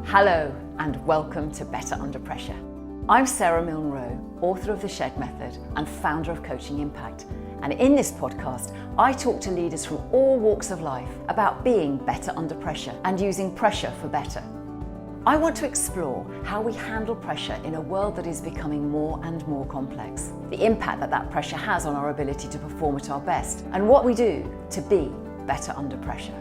Hello and welcome to Better Under Pressure. I'm Sara Milne Rowe, author of The Shed Method and founder of Coaching Impact. And in this podcast, I talk to leaders from all walks of life about being better under pressure and using pressure for better. I want to explore how we handle pressure in a world that is becoming more and more complex, the impact that pressure has on our ability to perform at our best, and what we do to be better under pressure.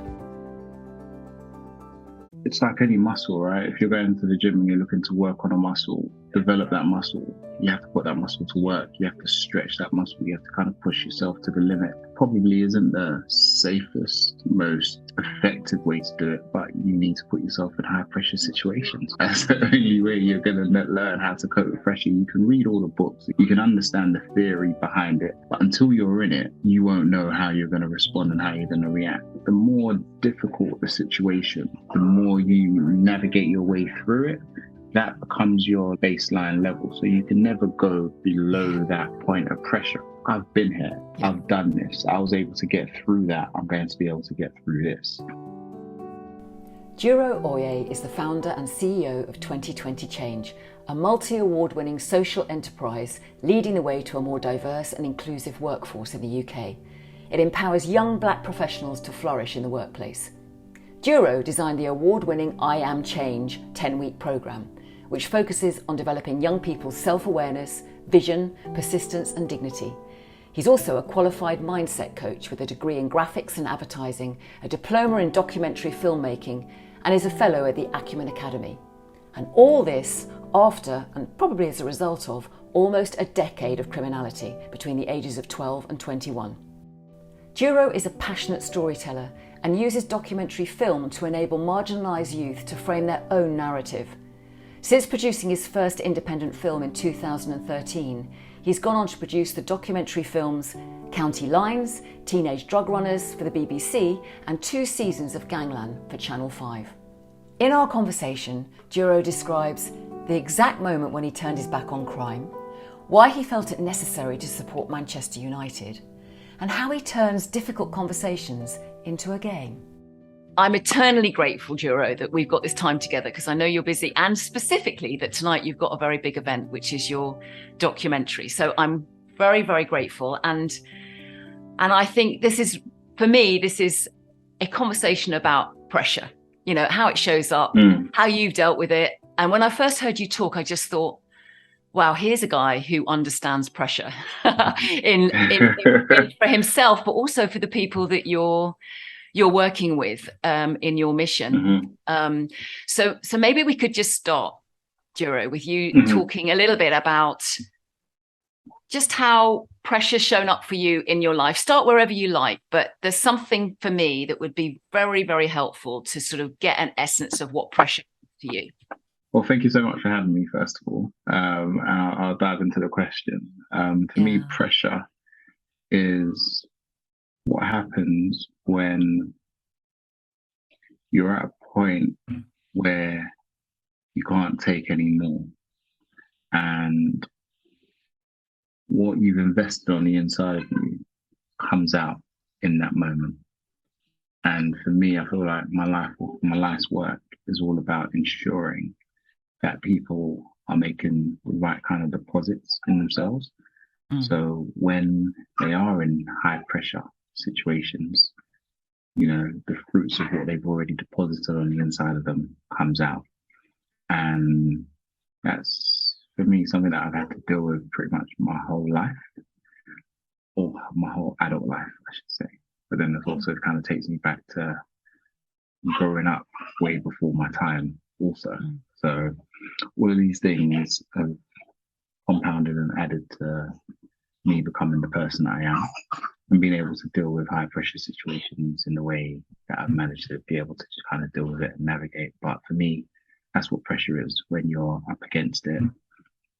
It's like any muscle, right? If you're going to the gym and you're looking to work on a muscle, develop that muscle, you have to put that muscle to work. You have to stretch that muscle. You have to kind of push yourself to the limit. Probably isn't the safest, most effective way to do it, but you need to put yourself in high pressure situations. That's the only way you're going to learn how to cope with pressure. You can read all the books, you can understand the theory behind it, but until you're in it, you won't know how you're going to respond and how you're going to react. The more difficult the situation, the more you navigate your way through it, that becomes your baseline level. So you can never go below that point of pressure. I've been here, I've done this, I was able to get through that, I'm going to be able to get through this. Duro Oye is the founder and CEO of 2020 Change, a multi-award-winning social enterprise leading the way to a more diverse and inclusive workforce in the UK. It empowers young black professionals to flourish in the workplace. Duro designed the award-winning I Am Change 10-week programme, which focuses on developing young people's self-awareness, vision, persistence and dignity. He's also a qualified mindset coach with a degree in graphics and advertising, a diploma in documentary filmmaking, and is a fellow at the Acumen Academy. And all this after, and probably as a result of, almost a decade of criminality between the ages of 12 and 21. Duro is a passionate storyteller and uses documentary film to enable marginalised youth to frame their own narrative. Since producing his first independent film in 2013, he's gone on to produce the documentary films County Lines, Teenage Drug Runners for the BBC, and 2 seasons of Gangland for Channel 5. In our conversation, Duro describes the exact moment when he turned his back on crime, why he felt it necessary to support Manchester United, and how he turns difficult conversations into a game. I'm eternally grateful, Duro, that we've got this time together because I know you're busy, and specifically that tonight you've got a very big event, which is your documentary. So I'm very, very grateful. And I think this is, for me, this is a conversation about pressure, you know, how it shows up, how you've dealt with it. And when I first heard you talk, I just thought, wow, here's a guy who understands pressure in for himself, but also for the people that you're working with in your mission. So maybe we could just start, Duro, with you talking a little bit about just how pressure's shown up for you in your life. Start wherever you like, but there's something for me that would be very, very helpful to sort of get an essence of what pressure is to you. Well, thank you so much for having me, first of all. And I'll dive into the question. For me, pressure is what happens when you're at a point where you can't take any more, and what you've invested on the inside of you comes out in that moment. And for me, I feel like my life's work is all about ensuring that people are making the right kind of deposits in themselves. So when they are in high pressure situations, you know, the fruits of what they've already deposited on the inside of them comes out. And that's, for me, something that I've had to deal with pretty much my whole life, or my whole adult life, I should say. But then it also kind of takes me back to growing up way before my time also. So all of these things have compounded and added to me becoming the person I am and being able to deal with high pressure situations in the way that I've managed to be able to just kind of deal with it and navigate. But for me, that's what pressure is. When you're up against it,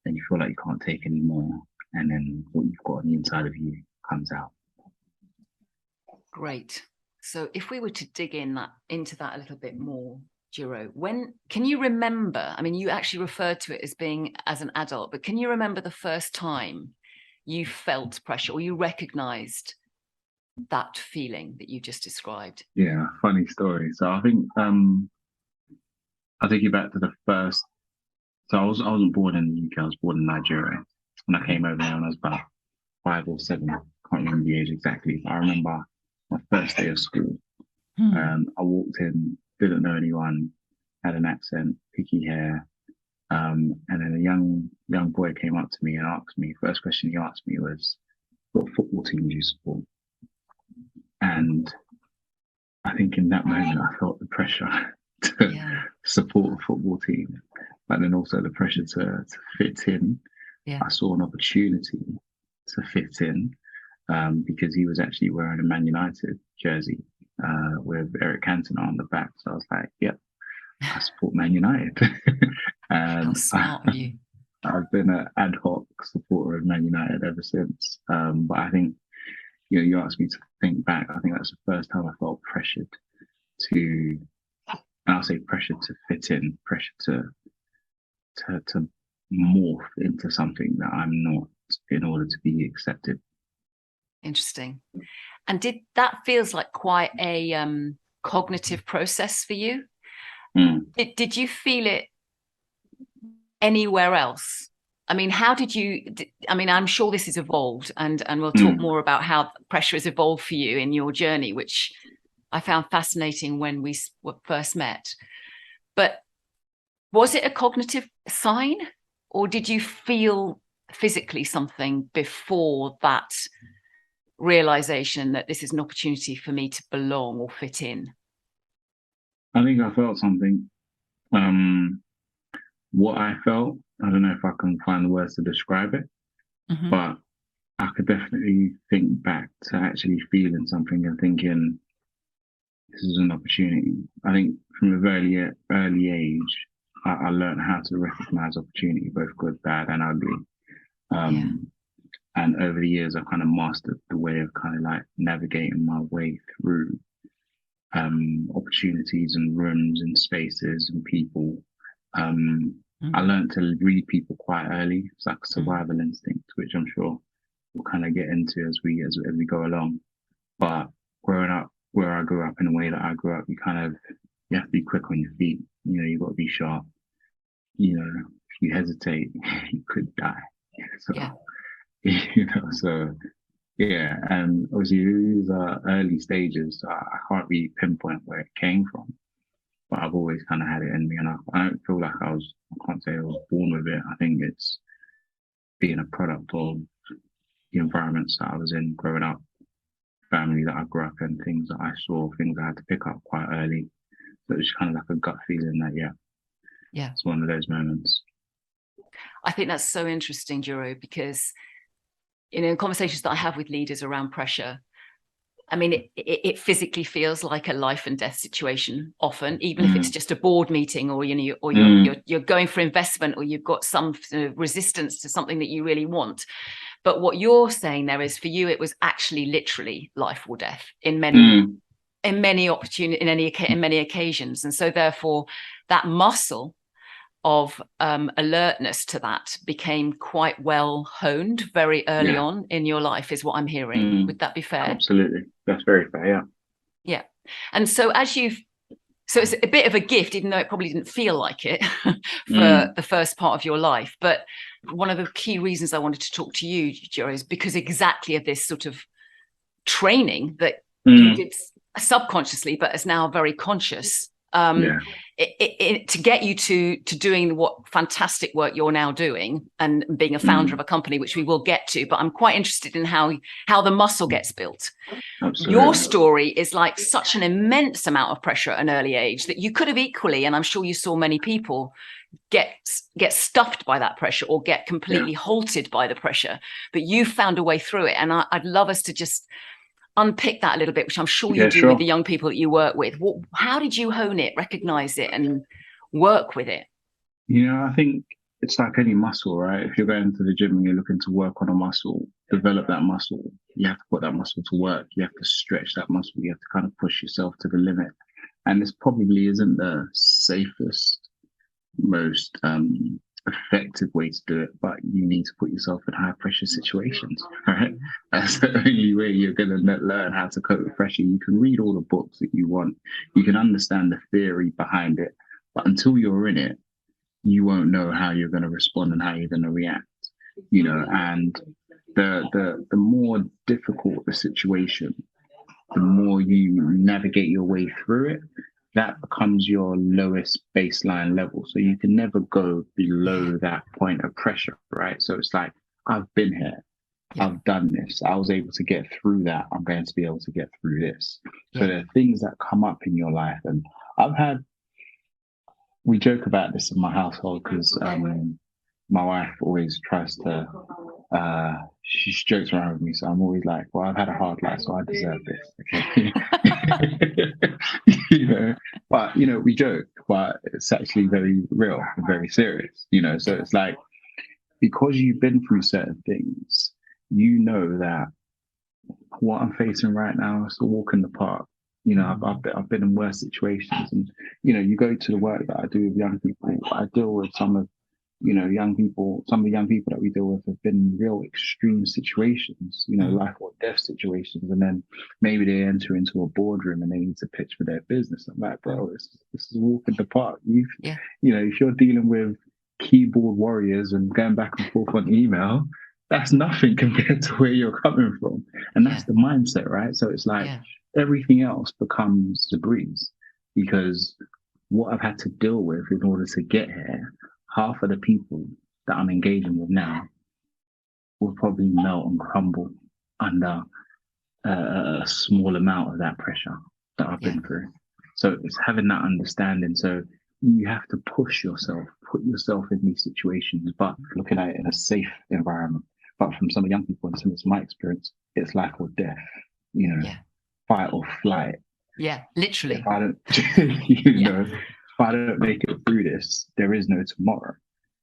then you feel like you can't take any more, and then what you've got on the inside of you comes out. Great. So if we were to dig into that a little bit more, Duro, can you remember, I mean, you actually referred to it as being as an adult, but can you remember the first time you felt pressure or you recognized that feeling that you just described? Yeah, funny story. So I think I'll take you back to the first. So I wasn't born in the UK. I was born in Nigeria, and I came over here when I was about 5 or 7. Can't remember the age exactly, but I remember my first day of school. I walked in, didn't know anyone, had an accent, picky hair, and then a young boy came up to me and asked me. First question he asked me was, "What football team do you support?" And I think in that moment I felt the pressure to support a football team, but then also the pressure to fit in. I saw an opportunity to fit in because he was actually wearing a Man United jersey with Eric Cantona on the back. So I was like, "Yep, I support Man United." And how smart of you. I've been an ad hoc supporter of Man United ever since. But I think, you asked me to think back. I think that's the first time I felt pressured to, and I'll say pressure to fit in, pressure to morph into something that I'm not in order to be accepted. Interesting. And did that feels like quite a cognitive process for you? Did you feel it anywhere else? I mean, how did you, I'm sure this has evolved, and we'll talk more about how pressure has evolved for you in your journey, which I found fascinating when we first met. But was it a cognitive sign, or did you feel physically something before that realization that this is an opportunity for me to belong or fit in? I think I felt something. What I felt, I don't know if I can find the words to describe it, but I could definitely think back to actually feeling something and thinking, this is an opportunity. I think from a very early age, I learned how to recognize opportunity, both good, bad, and ugly. And over the years, I've kind of mastered the way of kind of like navigating my way through opportunities and rooms and spaces and people. I learned to read people quite early. It's like a survival instinct, which I'm sure we'll kind of get into as we go along. But growing up where I grew up in the way that I grew up, you have to be quick on your feet. You've got to be sharp. If you hesitate, you could die. And obviously these are early stages, so I can't really pinpoint where it came from, but I've always kind of had it in me, and I don't feel like I can't say I was born with it. I think it's being a product of the environments that I was in growing up, family that I grew up in, things that I saw, things I had to pick up quite early. So it's kind of like a gut feeling that, it's one of those moments. I think that's so interesting, Duro, because in conversations that I have with leaders around pressure, I mean, it physically feels like a life and death situation often, even if it's just a board meeting, or you're going for investment, or you've got some sort of resistance to something that you really want. But what you're saying there is, for you, it was actually literally life or death in many occasions, and so therefore that muscle of alertness to that became quite well honed very early on in your life, is what I'm hearing. Would that be fair? Absolutely. That's very fair, yeah. And so so it's a bit of a gift, even though it probably didn't feel like it for the first part of your life. But one of the key reasons I wanted to talk to you, Joe, is because exactly of this sort of training that you did subconsciously, but is now very conscious. To get you to doing what fantastic work you're now doing, and being a founder of a company, which we will get to, but I'm quite interested in how the muscle gets built. Absolutely. Your story is like such an immense amount of pressure at an early age that you could have equally, and I'm sure you saw many people get stuffed by that pressure or get completely halted by the pressure, but you found a way through it. And I'd love us to just unpick that a little bit, which I'm sure you do with the young people that you work with. How did you hone it, recognize it, and work with it? I think it's like any muscle, right? If you're going to the gym and you're looking to work on a muscle, develop that muscle, you have to put that muscle to work. You have to stretch that muscle. You have to kind of push yourself to the limit. And this probably isn't the safest, most effective way to do it, but you need to put yourself in high pressure situations, right? That's the only way you're going to learn how to cope with pressure. You can read all the books that you want, you can understand the theory behind it, But until you're in it, you won't know how you're going to respond and how you're going to react, you know. And the more difficult the situation, the more you navigate your way through it, that becomes your lowest baseline level. So you can never go below that point of pressure, right? So it's like, I've been here, I've done this, I was able to get through that, I'm going to be able to get through this. So there are things that come up in your life. And we joke about this in my household because my wife always tries to, she jokes around with me. So I'm always like, well, I've had a hard life, so I deserve this. Okay. You know, but, you know, we joke, but it's actually very real and very serious, you know. So it's like, because you've been through certain things, you know that what I'm facing right now is a walk in the park. You know, I've been in worse situations, and you know, you go to the work that I do with young people. I deal with some of, you know, young people. Some of the young people that we deal with have been in real extreme situations. You know, life or death situations, and then maybe they enter into a boardroom and they need to pitch for their business. I'm like, bro, this is a walk in the park. You know, if you're dealing with keyboard warriors and going back and forth on email, that's nothing compared to where you're coming from. And that's the mindset, right? So it's like everything else becomes the breeze, because what I've had to deal with in order to get here, half of the people that I'm engaging with now will probably melt and crumble under a small amount of that pressure that I've been through. So it's having that understanding. So you have to push yourself, put yourself in these situations, but looking at it in a safe environment. But from some of the young people, and some of my experience, it's life or death, you know, fight or flight. Yeah, literally. If I don't, you know, if I don't make it through this, there is no tomorrow.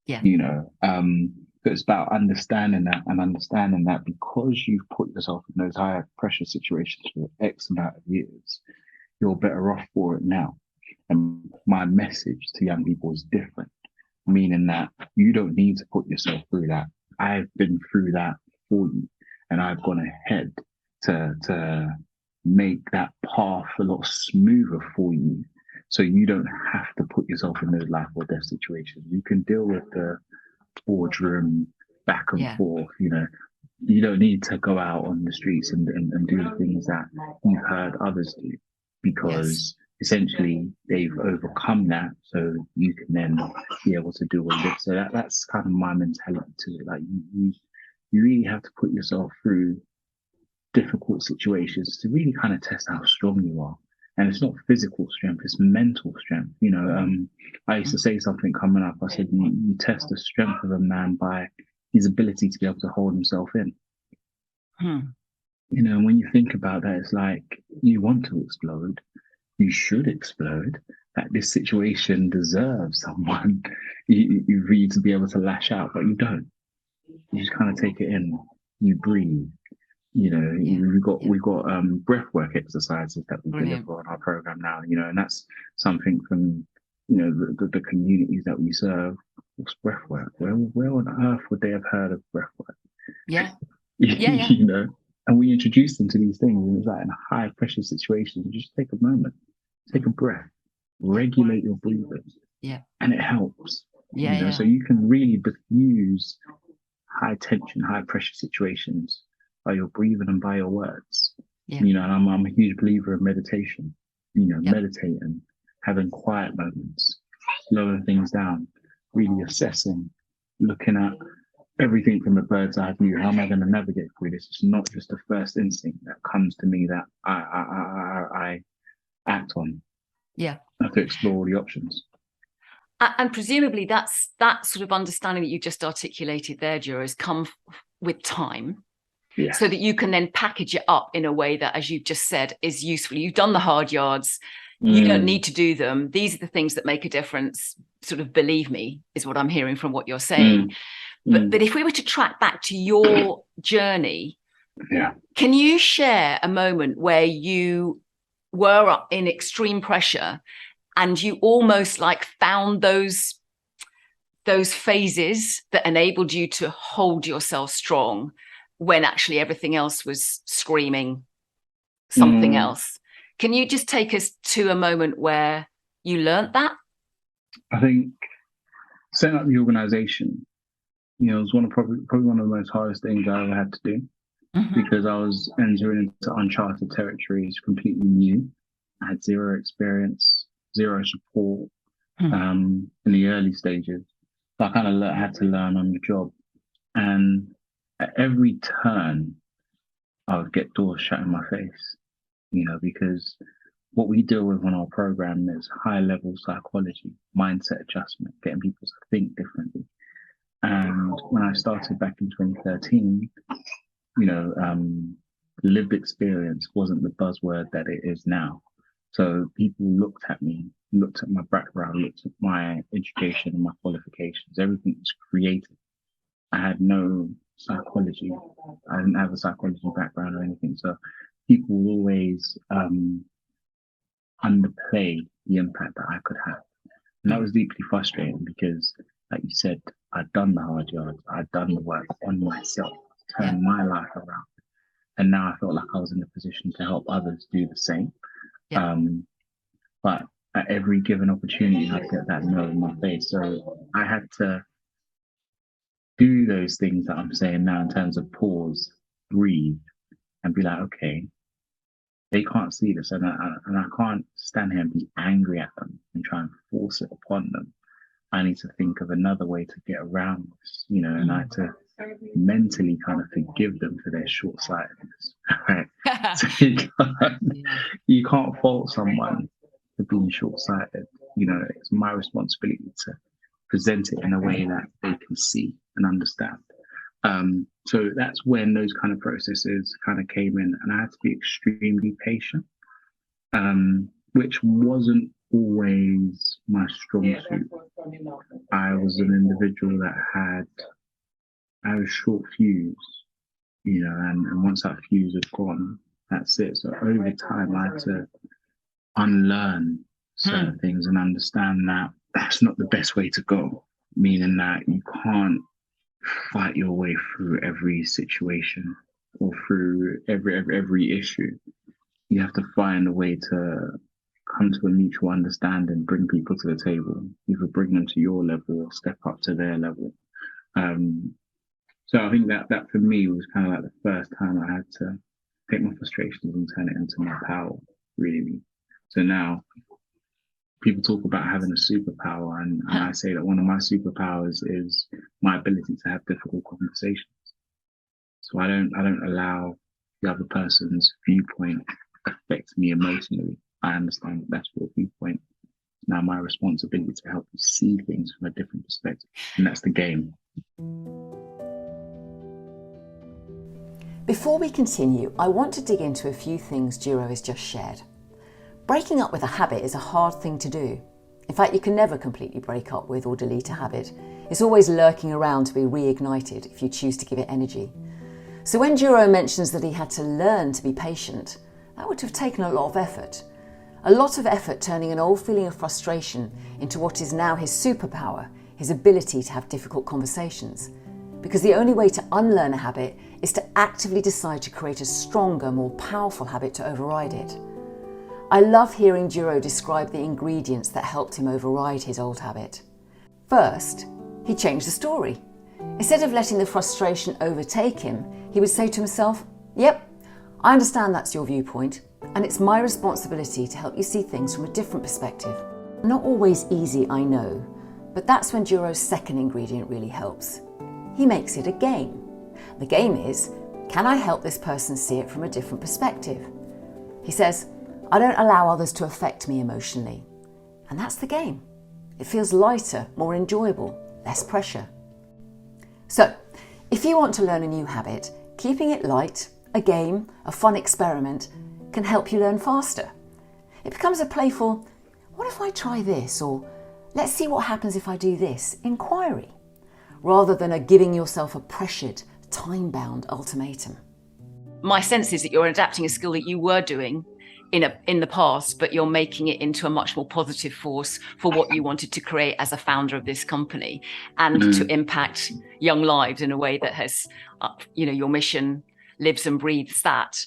You know, so it's about understanding that, and understanding that because you've put yourself in those higher pressure situations for X amount of years, you're better off for it now. And my message to young people is different, meaning that you don't need to put yourself through that. I've been through that for you, and I've gone ahead to make that path a lot smoother for you, so you don't have to put yourself in those life or death situations. You can deal with the boardroom back and forth. You know, you don't need to go out on the streets and do the things that you've heard others do, because essentially they've overcome that, so you can then be able to do all this. So that's kind of my mentality to it. Like you really have to put yourself through difficult situations to really kind of test how strong you are. And it's not physical strength, it's mental strength. You know, I used to say something coming up. I said, you test the strength of a man by his ability to be able to hold himself in. You know, and when you think about that, it's like, you want to explode. You should explode. That this situation deserves someone you really to be able to lash out, but you don't. You just kind of take it in. You breathe. You know, we've got breathwork exercises that we deliver on our program now. You know, and that's something from, you know, the communities that we serve. What's breathwork? Where on earth would they have heard of breathwork? You know, and we introduce them to these things, and it's like in a high pressure situation, just take a moment, take a breath, regulate your breathing, and it helps. You know, so you can really diffuse high tension, high pressure situations by your breathing and by your words. You know, and I'm a huge believer in meditation. You know, meditating, having quiet moments, slowing things down, really assessing, looking at everything from a bird's eye view. How am I going to navigate through this? It's not just the first instinct that comes to me that I act on. I have to explore all the options. And presumably that sort of understanding that you just articulated there, Duro, has come with time. So that you can then package it up in a way that, as you've just said, is useful. You've done the hard yards. You don't need to do them. These are the things that make a difference. Sort of believe me, is what I'm hearing from what you're saying. But if we were to track back to your journey, can you share a moment where you were in extreme pressure and you almost like found those phases that enabled you to hold yourself strong when actually everything else was screaming something else? Can you just take us to a moment where you learnt that? I think setting up the organization, it was probably one of the most hardest things I ever had to do, because I was entering into uncharted territories, completely new. I had zero experience, zero support in the early stages. So I kind of had to learn on the job. And at every turn, I would get doors shut in my face, because what we deal with on our program is high level psychology, mindset adjustment, getting people to think differently. And when I started back in 2013, lived experience wasn't the buzzword that it is now. So people looked at me, looked at my background, looked at my education and my qualifications. Everything was creative. I had no psychology. I didn't have a psychology background or anything. So people will always underplay the impact that I could have. And that was deeply frustrating because, like you said, I'd done the hard yards. I'd done the work on myself, turned my life around. And now I felt like I was in a position to help others do the same. But at every given opportunity, I'd get that no in my face. So I had to do those things that I'm saying now in terms of pause, breathe, and be like, okay, they can't see this, and I can't stand here and be angry at them and try and force it upon them. I need to think of another way to get around this, and I had to mentally kind of forgive them for their short-sightedness. Right? So you can't fault someone for being short-sighted. It's my responsibility to present it in a way that they can see and understand. So that's when those kind of processes kind of came in, and I had to be extremely patient, which wasn't always my strong suit. I was an individual that had a short fuse, and once that fuse had gone, that's it. So over time, I had to unlearn certain things and understand that that's not the best way to go, meaning that you can't fight your way through every situation or through every issue. You have to find a way to come to a mutual understanding, bring people to the table, either bring them to your level or step up to their level. So I think that for me was kind of like the first time I had to take my frustrations and turn it into my power, really. So now people talk about having a superpower, and I say that one of my superpowers is my ability to have difficult conversations. So I don't allow the other person's viewpoint affect me emotionally. I understand that that's your viewpoint. Now my responsibility to help you see things from a different perspective, and that's the game. Before we continue, I want to dig into a few things Duro has just shared. Breaking up with a habit is a hard thing to do. In fact, you can never completely break up with or delete a habit. It's always lurking around to be reignited if you choose to give it energy. So when Duro mentions that he had to learn to be patient, that would have taken a lot of effort. A lot of effort turning an old feeling of frustration into what is now his superpower, his ability to have difficult conversations. Because the only way to unlearn a habit is to actively decide to create a stronger, more powerful habit to override it. I love hearing Duro describe the ingredients that helped him override his old habit. First, he changed the story. Instead of letting the frustration overtake him, he would say to himself, "Yep, I understand that's your viewpoint, and it's my responsibility to help you see things from a different perspective." Not always easy, I know, but that's when Duro's second ingredient really helps. He makes it a game. The game is, can I help this person see it from a different perspective? He says, I don't allow others to affect me emotionally. And that's the game. It feels lighter, more enjoyable, less pressure. So, if you want to learn a new habit, keeping it light, a game, a fun experiment, can help you learn faster. It becomes a playful, what if I try this? Or let's see what happens if I do this inquiry, rather than a giving yourself a pressured, time-bound ultimatum. My sense is that you're adapting a skill that you were doing in the past, but you're making it into a much more positive force for what you wanted to create as a founder of this company and to impact young lives in a way that has, your mission lives and breathes that.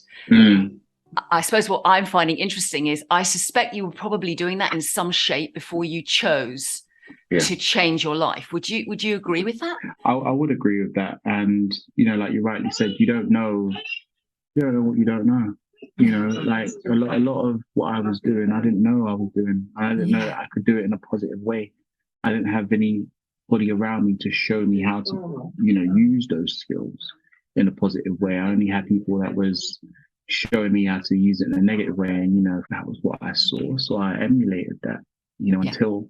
I suppose what I'm finding interesting is I suspect you were probably doing that in some shape before you chose to change your life. Would you agree with that? I would agree with that. And, you know, like you rightly said, you don't know what you don't know. You know, like a lot of what I was doing, I didn't know I was doing. I didn't know that I could do it in a positive way. I didn't have anybody around me to show me how to, you know, use those skills in a positive way. I only had people that was showing me how to use it in a negative way. And, you know, that was what I saw. So I emulated that, you know, until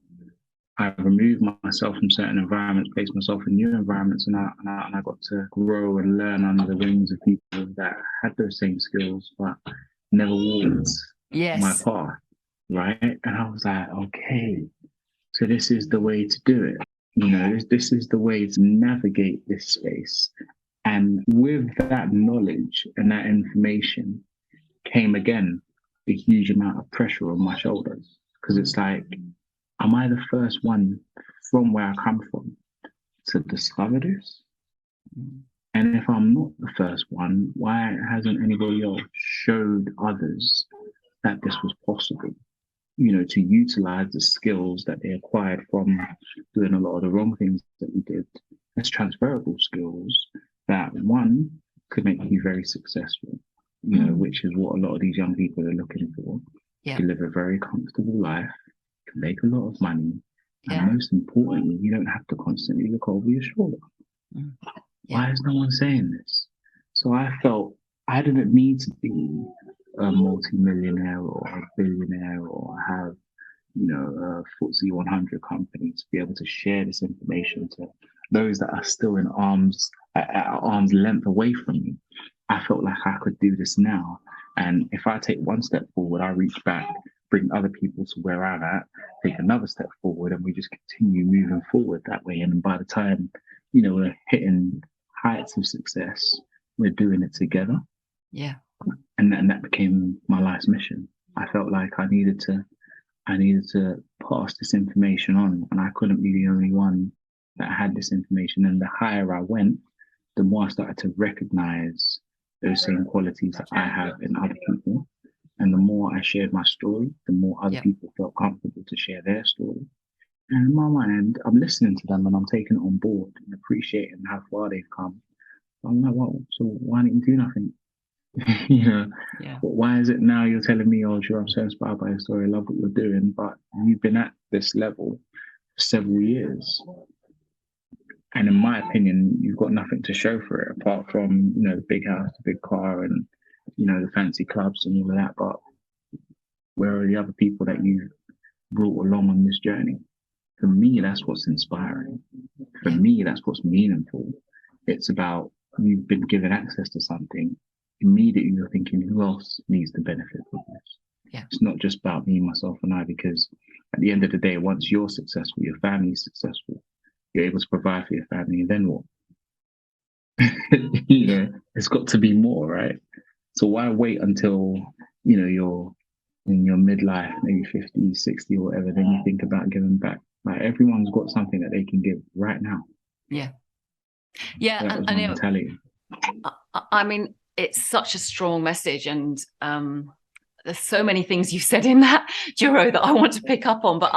I removed myself from certain environments, placed myself in new environments, and I got to grow and learn under the wings of people that had those same skills, but never walked my path, right? And I was like, okay, so this is the way to do it. You know, this is the way to navigate this space. And with that knowledge and that information came again a huge amount of pressure on my shoulders, because it's like, am I the first one from where I come from to discover this? And if I'm not the first one, why hasn't anybody else showed others that this was possible? You know, to utilize the skills that they acquired from doing a lot of the wrong things that we did as transferable skills that, one, could make you very successful, you know, which is what a lot of these young people are looking for. To live a very comfortable life, can make a lot of money, and most importantly, you don't have to constantly look over your shoulder. Why is no one saying this? So I felt I didn't need to be a multi-millionaire or a billionaire or have, you know, a FTSE 100 company to be able to share this information to those that are still in at arm's length away from me. I felt like I could do this now. And if I take one step forward, I reach back, bring other people to where I'm at, take another step forward, and we just continue moving forward that way. And by the time, you know, we're hitting heights of success, we're doing it together. Yeah. And that became my life's mission. I felt like I needed to pass this information on, and I couldn't be the only one that had this information. And the higher I went, the more I started to recognize those same qualities that I have in other people. And the more I shared my story, the more other people felt comfortable to share their story. And in my mind, I'm listening to them and I'm taking it on board and appreciating how far they've come. I'm like, well, so why didn't you do nothing? You know, but why is it now you're telling me, oh, sure, I'm so inspired by your story, I love what you're doing, but you've been at this level for several years. And in my opinion, you've got nothing to show for it apart from, you know, the big house, the big car, and, you know, the fancy clubs and all of that. But where are the other people that you've brought along on this journey? For me, that's what's inspiring. For me, that's what's meaningful. It's about you've been given access to something. Immediately you're thinking, who else needs to benefit from this? Yeah. It's not just about me, myself, and I, because at the end of the day, once you're successful, your family's successful, you're able to provide for your family, and then what? You know, it's got to be more, right? So why wait until, you know, you're in your midlife, maybe 50, 60 or whatever, then you think about giving back. Like, everyone's got something that they can give right now. Yeah. Yeah. That was my mentality. I mean, it's such a strong message, and there's so many things you said in that, Duro, that I want to pick up on. But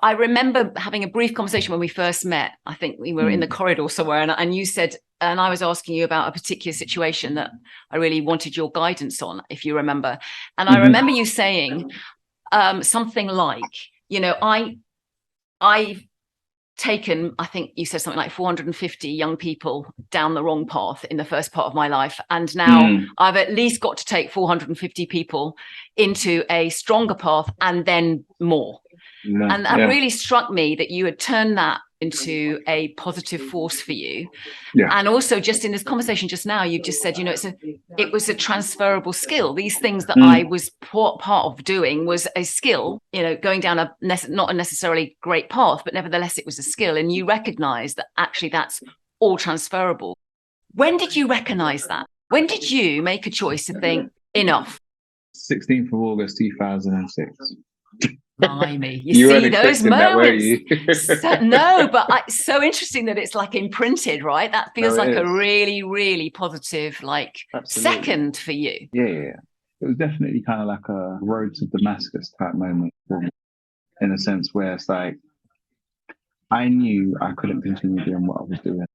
I remember having a brief conversation when we first met. I think we were in the corridor somewhere, and you said, and I was asking you about a particular situation that I really wanted your guidance on, if you remember. And I remember you saying something like, you know, I've taken, I think you said something like 450 young people down the wrong path in the first part of my life. And now I've at least got to take 450 people into a stronger path and then more. And that really struck me that you had turned that into a positive force for you. And also, just in this conversation just now, you've just said, you know, it was a transferable skill. These things that I was part of doing was a skill, you know, going down not a necessarily great path, but nevertheless, it was a skill. And you recognize that actually that's all transferable. When did you recognize that? When did you make a choice to think, enough? 16th of August, 2006. Blimey. You see those moments. No, but it's so interesting that it's like imprinted, right? That feels like a really, really positive, like, second for you. Yeah. It was definitely kind of like a road to Damascus type moment for me, in a sense where it's like, I knew I couldn't continue doing what I was doing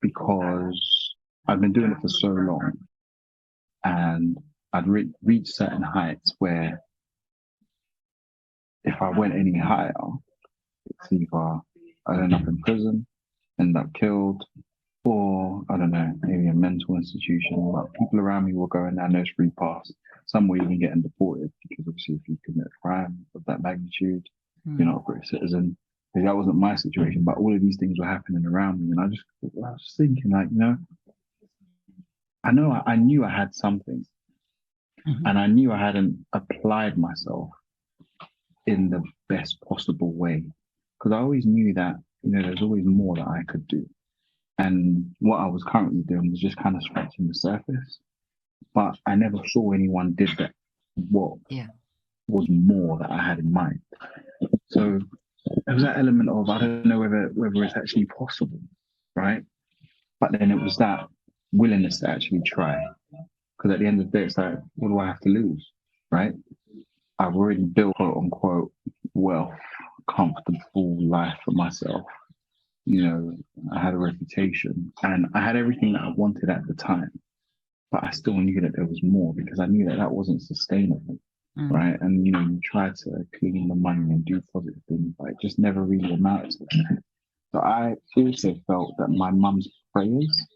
because I've been doing it for so long, and I'd reached certain heights where if I went any higher, it's either I'd end up in prison, end up killed, or I don't know, maybe a mental institution. Like, people around me were going down those free paths. Some were even getting deported because obviously if you commit a crime of that magnitude, you're not a British citizen. That wasn't my situation, but all of these things were happening around me, and I was thinking, like, I knew I had something, and I knew I hadn't applied myself in the best possible way, because I always knew that there's always more that I could do, and what I was currently doing was just kind of scratching the surface, but I never saw anyone did that. What was more that I had in mind? So there was that element of, I don't know whether it's actually possible, right? But then it was that willingness to actually try. Because at the end of the day, it's like, what do I have to lose, right? I've already built, quote unquote, wealth, comfortable life for myself. I had a reputation and I had everything that I wanted at the time. But I still knew that there was more, because I knew that wasn't sustainable. Right. And, you try to clean the money and do positive things, but it just never really amounted to that. So I also felt that my mum's prayers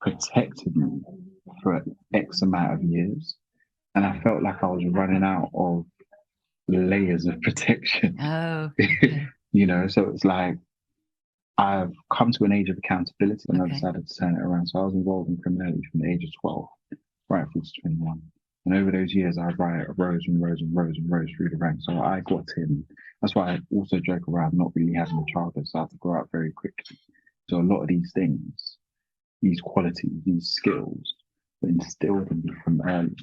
protected me for X amount of years. And I felt like I was running out of layers of protection. Oh, okay. So it's like I've come to an age of accountability, and I decided to turn it around. So I was involved in criminality from the age of 12 right through to 21. And over those years, I rose through the ranks. So I got in. That's why I also joke around not really having a childhood, so I had to grow up very quickly. So a lot of these things, these qualities, these skills were instilled in me from early.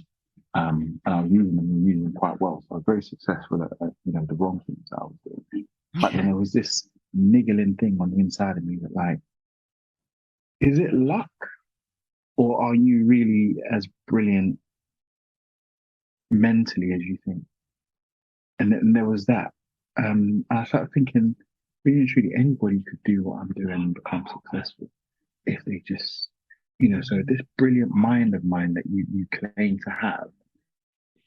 And I was using them quite well. So I was very successful at the wrong things that I was doing. But then there was this niggling thing on the inside of me that, like, is it luck? Or are you really as brilliant mentally as you think? And then there was that. I started thinking, really and truly, anybody could do what I'm doing and become successful if they just, so this brilliant mind of mine that you claim to have,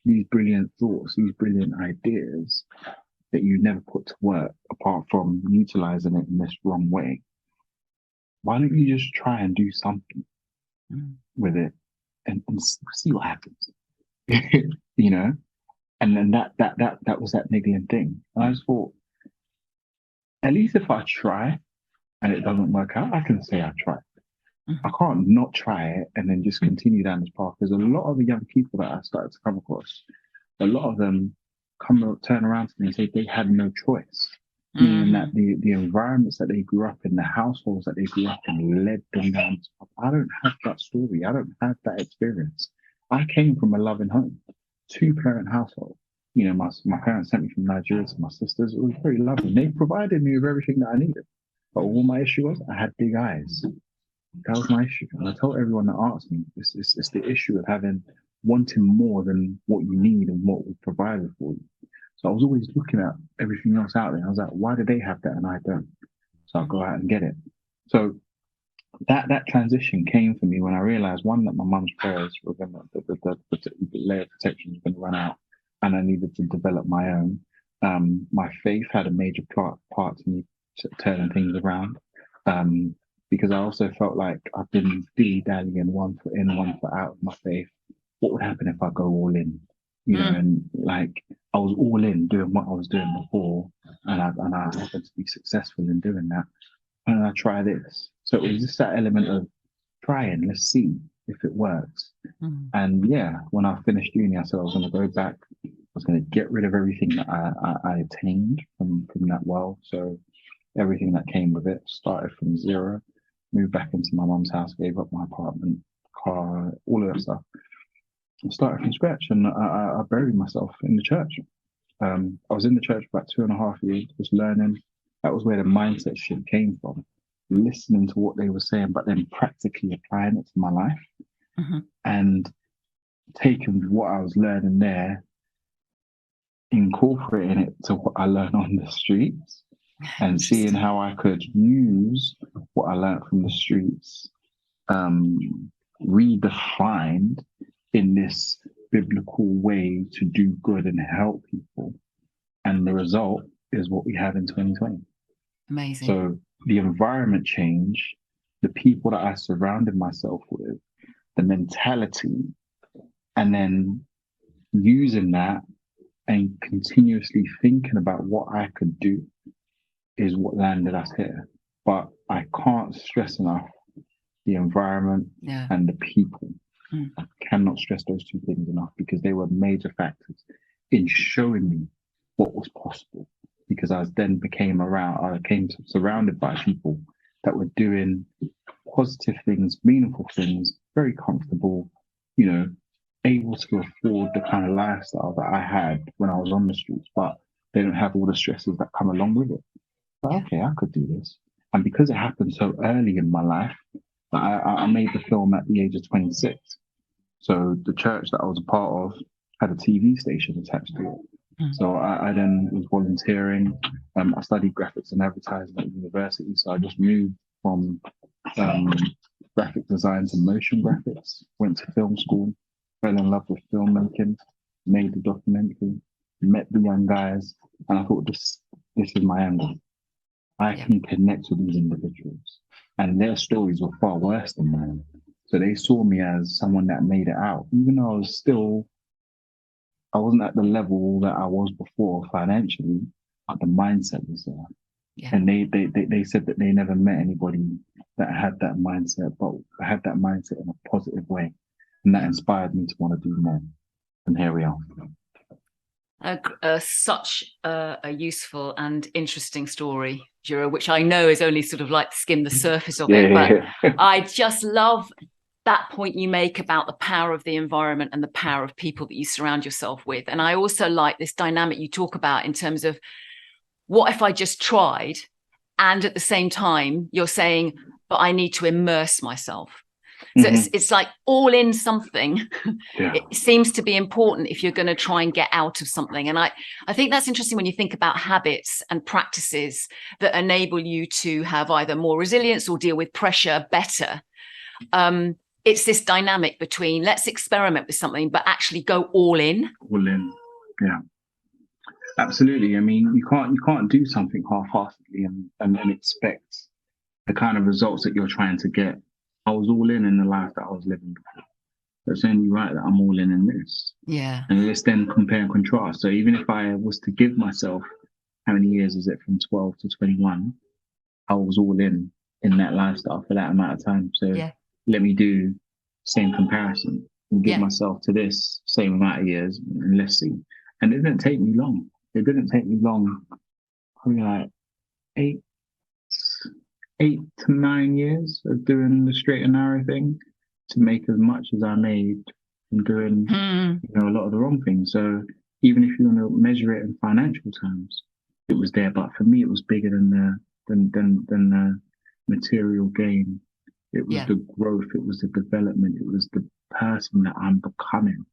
these brilliant thoughts, these brilliant ideas that you never put to work apart from utilizing it in this wrong way. Why don't you just try and do something with it and see what happens? And then that was that niggling thing. And I just thought, at least if I try and it doesn't work out, I can say I tried. I can't not try it and then just continue down this path. There's a lot of the young people that I started to come across. A lot of them turn around to me and say they had no choice. Meaning that the environments that they grew up in, the households that they grew up in, led them down this path. I don't have that story. I don't have that experience. I came from a loving home, 2-parent household. My parents sent me from Nigeria to my sisters. It was very loving. They provided me with everything that I needed. But all my issue was, I had big eyes. That was my issue. And I told everyone that asked me, it's the issue of wanting more than what you need and what was provided for you. So I was always looking at everything else out there. I was like, why do they have that and I don't? So I'll go out and get it. So that transition came for me when I realized, one, that my mum's prayers were going to, the layer of protection was going to run out, and I needed to develop my own. My faith had a major part to me turning things around. Because I also felt like I've been dilly-dallying, one foot in, 1 foot out of my faith. What would happen if I go all in? And like, I was all in doing what I was doing before, and I happened to be successful in doing that. And I try this. So it was just that element of trying, let's see if it works. And when I finished uni, I said I was going to go back. I was going to get rid of everything that I attained from that world. So everything that came with it, started from zero, moved back into my mum's house, gave up my apartment, car, all of that stuff. I started from scratch, and I buried myself in the church. I was in the church for about 2.5 years, just learning. That was where the mindset shift came from, listening to what they were saying, but then practically applying it to my life, and taking what I was learning there, incorporating it to what I learned on the streets, and seeing how I could use what I learned from the streets, redefined in this biblical way to do good and help people. And the result is what we have in 2020. Amazing. So the environment change, the people that I surrounded myself with, the mentality, and then using that and continuously thinking about what I could do is what landed us here. But I can't stress enough the environment and the people. I cannot stress those two things enough, because they were major factors in showing me what was possible. Because I became surrounded by people that were doing positive things, meaningful things, very comfortable, able to afford the kind of lifestyle that I had when I was on the streets, but they don't have all the stresses that come along with it. But okay, I could do this. And because it happened so early in my life, I made the film at the age of 26. So the church that I was a part of had a TV station attached to it. So I then was volunteering. I studied graphics and advertising at university. So I just moved from graphic design to motion graphics, went to film school, fell in love with filmmaking, made the documentary, met the young guys, and I thought this is my angle. I can connect with these individuals, and their stories were far worse than mine. So they saw me as someone that made it out, even though I wasn't at the level that I was before financially, but the mindset was there. Yeah. And they said that they never met anybody that had that mindset, but had that mindset in a positive way. And that inspired me to want to do more. And here we are. Such a useful and interesting story, Duro, which I know is only sort of like skim the surface of it. But I just love that point you make about the power of the environment and the power of people that you surround yourself with. And I also like this dynamic you talk about in terms of, what if I just tried? And at the same time, you're saying, but I need to immerse myself. So it's like all in something. It seems to be important if you're going to try and get out of something. And I think that's interesting when you think about habits and practices that enable you to have either more resilience or deal with pressure better. It's this dynamic between let's experiment with something, but actually go all in. All in, yeah. Absolutely. I mean, you can't do something half-heartedly and expect the kind of results that you're trying to get. I was all in the life that I was living before. It's only right that I'm all in this. Yeah. And let's then compare and contrast. So even if I was to give myself, how many years is it, from 12 to 21, I was all in that lifestyle for that amount of time. So let me do same comparison and give myself to this same amount of years, and let's see. And it didn't take me long. Probably like 8 to 9 years of doing the straight and narrow thing to make as much as I made from doing a lot of the wrong things. So even if you want to measure it in financial terms, it was there. But for me, it was bigger than the material gain. It was the growth. It was the development. It was the person that I'm becoming.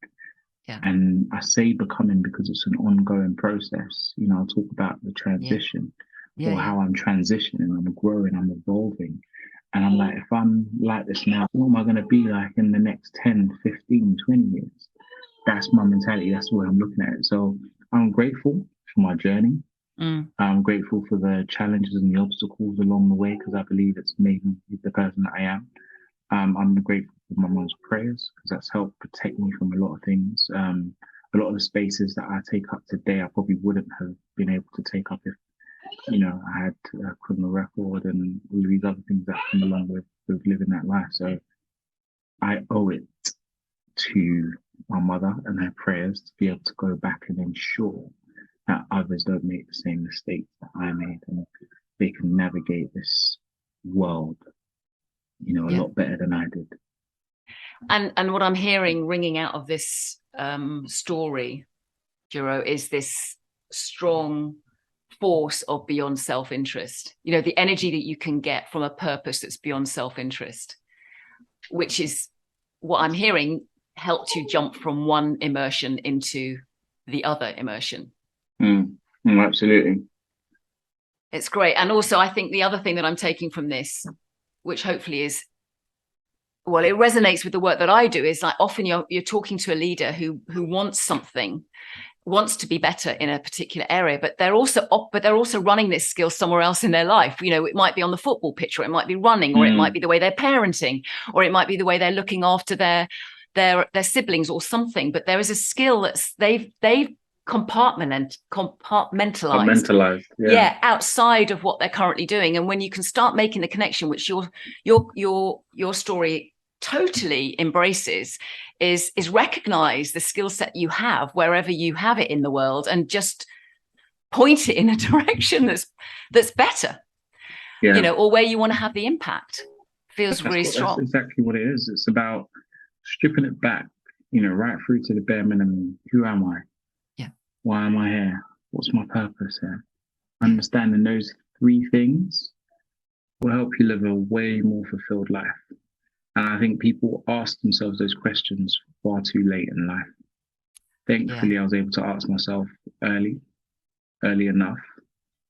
Yeah. And I say becoming because it's an ongoing process. I'll talk about the transition or how I'm transitioning, I'm growing, I'm evolving. And I'm like, if I'm like this now, what am I going to be like in the next 10, 15, 20 years? That's my mentality. That's the way I'm looking at it. So I'm grateful for my journey. I'm grateful for the challenges and the obstacles along the way, because I believe it's made me the person that I am. I'm grateful for my mom's prayers, because that's helped protect me from a lot of things. A lot of the spaces that I take up today, I probably wouldn't have been able to take up if, I had a criminal record and all these other things that come along with living that life. So I owe it to my mother and her prayers to be able to go back and ensure that others don't make the same mistakes that I made, and they can navigate this world a lot better than I did. And what I'm hearing ringing out of this story, Duro, is this strong force of beyond self-interest. The energy that you can get from a purpose that's beyond self-interest, which is what I'm hearing helped you jump from one immersion into the other immersion. Absolutely. It's great. And also, I think the other thing that I'm taking from this, which hopefully is, well, it resonates with the work that I do, is like often you're talking to a leader who wants something, wants to be better in a particular area, but they're also running this skill somewhere else in their life. You know, it might be on the football pitch, or it might be running, or it might be the way they're parenting, or it might be the way they're looking after their siblings or something. But there is a skill that's they've compartmentalized, yeah, outside of what they're currently doing. And when you can start making the connection, which your story totally embraces, is recognize the skill set you have wherever you have it in the world, and just point it in a direction that's better, you know, or where you want to have the impact. Feels really strong. That's exactly what it is. It's about stripping it back, you know, right through to the bare minimum. Who am I? Yeah. Why am I here? What's my purpose here? Understanding those three things will help you live a way more fulfilled life. And I think people ask themselves those questions far too late in life. Thankfully, I was able to ask myself early enough,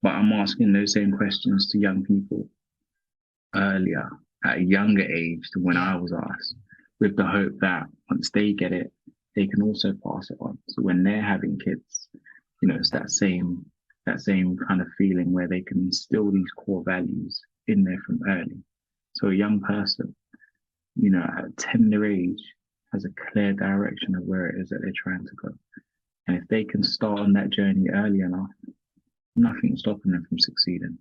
but I'm asking those same questions to young people earlier, at a younger age than when I was asked, with the hope that once they get it, they can also pass it on. So when they're having kids, you know, it's that same kind of feeling where they can instill these core values in there from early. So a young person, you know, at a tender age, has a clear direction of where it is that they're trying to go. And if they can start on that journey early enough, nothing's stopping them from succeeding.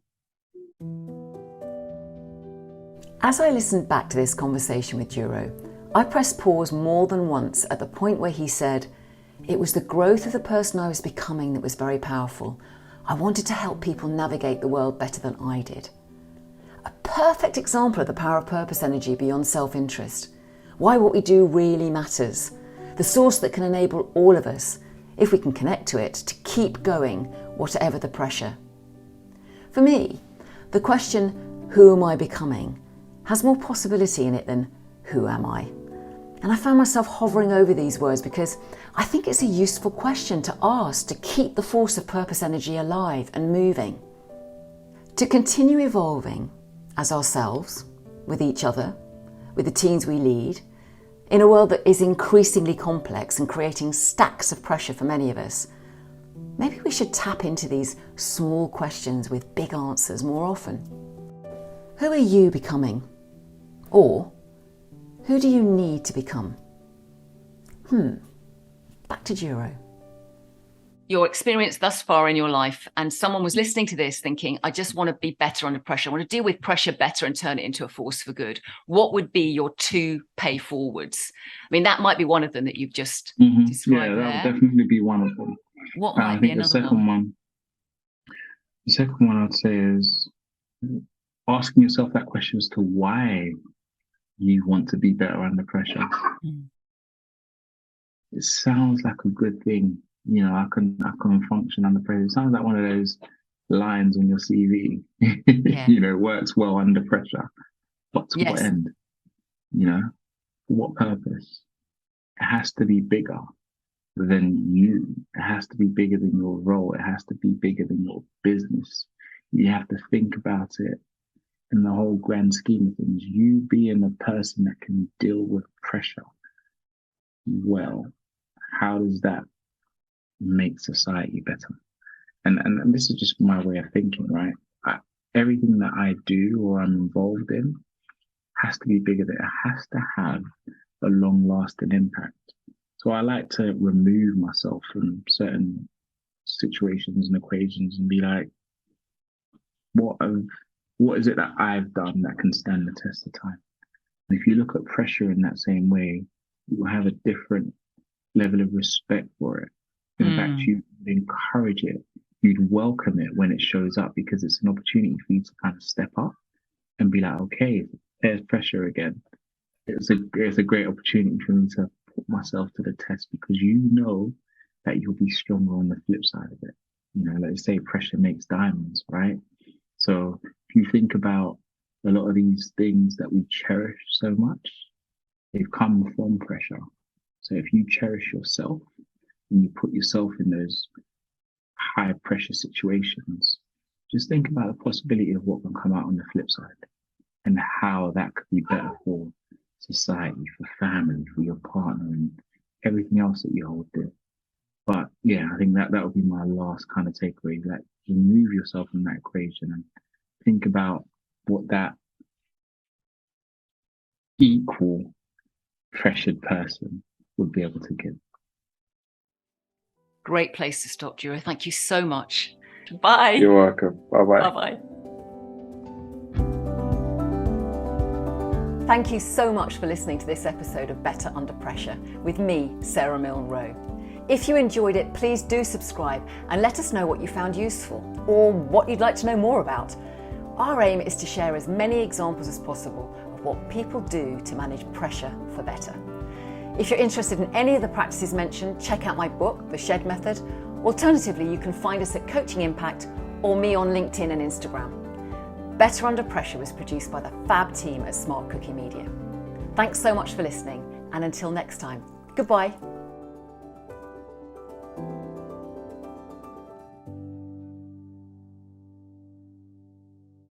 As I listened back to this conversation with Duro, I pressed pause more than once at the point where he said, "It was the growth of the person I was becoming that was very powerful. I wanted to help people navigate the world better than I did." A perfect example of the power of purpose energy beyond self-interest. Why what we do really matters. The source that can enable all of us, if we can connect to it, to keep going, whatever the pressure. For me, the question, who am I becoming, has more possibility in it than who am I? And I found myself hovering over these words because I think it's a useful question to ask to keep the force of purpose energy alive and moving. To continue evolving as ourselves, with each other, with the teams we lead, in a world that is increasingly complex and creating stacks of pressure for many of us, maybe we should tap into these small questions with big answers more often. Who are you becoming? Or, who do you need to become? Back to Duro. Your experience thus far in your life, and someone was listening to this thinking, I just want to be better under pressure. I want to deal with pressure better and turn it into a force for good. What would be your two pay forwards? I mean, that might be one of them that you've just described. Yeah, that would definitely be one of them. What might be another one? The second one I'd say is asking yourself that question as to why you want to be better under pressure. It sounds like a good thing. You know, I can function under pressure. It sounds like one of those lines on your CV. You know, works well under pressure. But to what end? You know, for what purpose? It has to be bigger than you. It has to be bigger than your role. It has to be bigger than your business. You have to think about it in the whole grand scheme of things. You being a person that can deal with pressure well, how does that make society better? And this is just my way of thinking, right? Everything that I do or I'm involved in has to be bigger than it has to have a long-lasting impact. So I like to remove myself from certain situations and equations and be like, what is it that I've done that can stand the test of time? And if you look at pressure in that same way, you will have a different level of respect for it. In fact, you'd encourage it. You'd welcome it when it shows up, because it's an opportunity for you to kind of step up and be like, okay, there's pressure again. It's a great opportunity for me to put myself to the test, because you know that you'll be stronger on the flip side of it. You know, let's say pressure makes diamonds, right? So if you think about a lot of these things that we cherish so much, they've come from pressure. So if you cherish yourself and you put yourself in those high pressure situations, just think about the possibility of what can come out on the flip side and how that could be better for society, for family, for your partner, and everything else that you hold dear. But yeah, I think that would be my last kind of takeaway. Like, remove yourself from that equation and think about what that equal pressured person would be able to give. Great place to stop, Duro. Thank you so much. Bye. You're welcome. Bye-bye. Bye-bye. Thank you so much for listening to this episode of Better Under Pressure with me, Sara Milne Rowe. If you enjoyed it, please do subscribe and let us know what you found useful or what you'd like to know more about. Our aim is to share as many examples as possible of what people do to manage pressure for better. If you're interested in any of the practices mentioned, check out my book, The Shed Method. Alternatively, you can find us at Coaching Impact or me on LinkedIn and Instagram. Better Under Pressure was produced by the fab team at Smart Cookie Media. Thanks so much for listening, and until next time, goodbye.